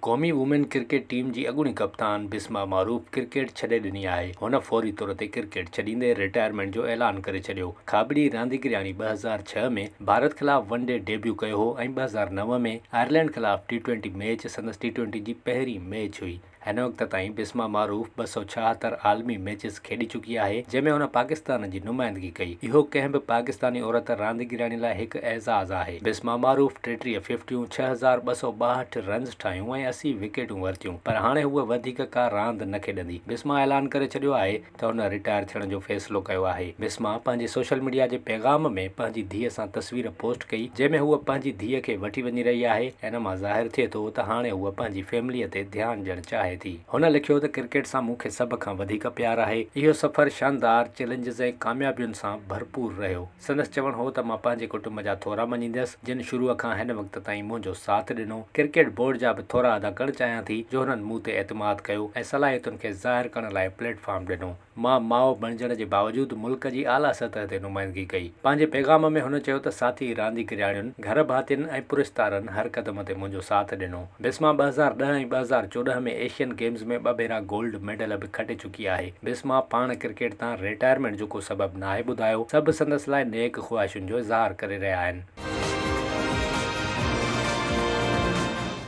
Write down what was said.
क़ौमी women cricket team जी अॻूणी कप्तान बिस्मा मारूफ क्रिकेट छॾे ॾिनी आहे। हुन फौरी तौर ते क्रिकेट छॾींदे रिटायरमेंट जो ऐलान करे छॾियो। खाबड़ी रांदीगरयाणी 2006 में भारत ख़िलाफ़ वनडे डेब्यू कयो हो ऐं 2009 में आयरलैंड ख़िलाफ़ T20 मैच संदसि T20 जी पहिरीं मैच हुई। हिन वक़्त ताईं बिस्मा मारूफ 276 आलमी मैचिस खेॾी चुकी आहे, जंहिंमें हुन पाकिस्तान जी नुमाइंदगी कई। इहो कंहिं बि पाकिस्तानी औरत रांदीगरयाणी लाइ हिकु एज़ाज़ आहे। बिस्मा मारूफ 33 फिफ्टियूं, 6262 रन्स ठाहियूं ऐं 80 विकेटूं वरितियूं, पर हाणे हूअ वधीक का रांदि न खेॾंदी। बिस्मा ऐलान करे छॾियो आहे त हुन रिटायर थियण जो फ़ैसिलो कयो आहे। बिस्मा पंहिंजे सोशल मीडिया जे पैगाम में पंहिंजी धीअ सां तस्वीर पोस्ट कई, जंहिंमें हूअ पंहिंजी धीअ खे वठी वञी रही आहे। हिन मां ज़ाहिर थिए थो त हाणे हूअ पंहिंजी फैमिलीअ ते ध्यानु ॾियणु चाहे थी। हुन लिखियो त क्रिकेट सां मूंखे सभ खां वधीक प्यार आहे। इहो सफ़र शानदार चैलेंजिस ऐं कामयाबियुनि सां भरपूर रहियो। संदसि चवणु हो त मां पंहिंजे कुटुंब जा थोरा मञींदसि, जिन शुरूअ खां हिन वक़्त ताईं मुंहिंजो साथ ॾिनो। क्रिकेट बोर्ड जा बि थोरा अदा करणु चाहियां थी, जो हुननि मूं ते एतमाद कयो ऐं सलाहियतुनि खे ज़ाहिर करण लाइ प्लेटफॉर्म ॾिनो। मां माउ बणिजण जे बावजूदि मुल्क जी आला सतह ते नुमाइंदगी कई। पंहिंजे पैगाम में हुन चयो त साथी रांदीगरयाणियुनि, घर भातियुनि ऐं पुरस्कारनि हर क़दम ते मुंहिंजो साथ ॾिनो। बिस्मा 2010 ऐं 2014 में एशियन गेम्स में 2 भेरा गोल्ड मेडल बि खटे चुकी आहे। बिस्मा पाण क्रिकेट तां रिटायरमेंट जो को सबबु नाहे ॿुधायो। सभु संदसि लाइ नेक ख़्वाहिशुनि जो इज़हार करे रहिया आहिनि।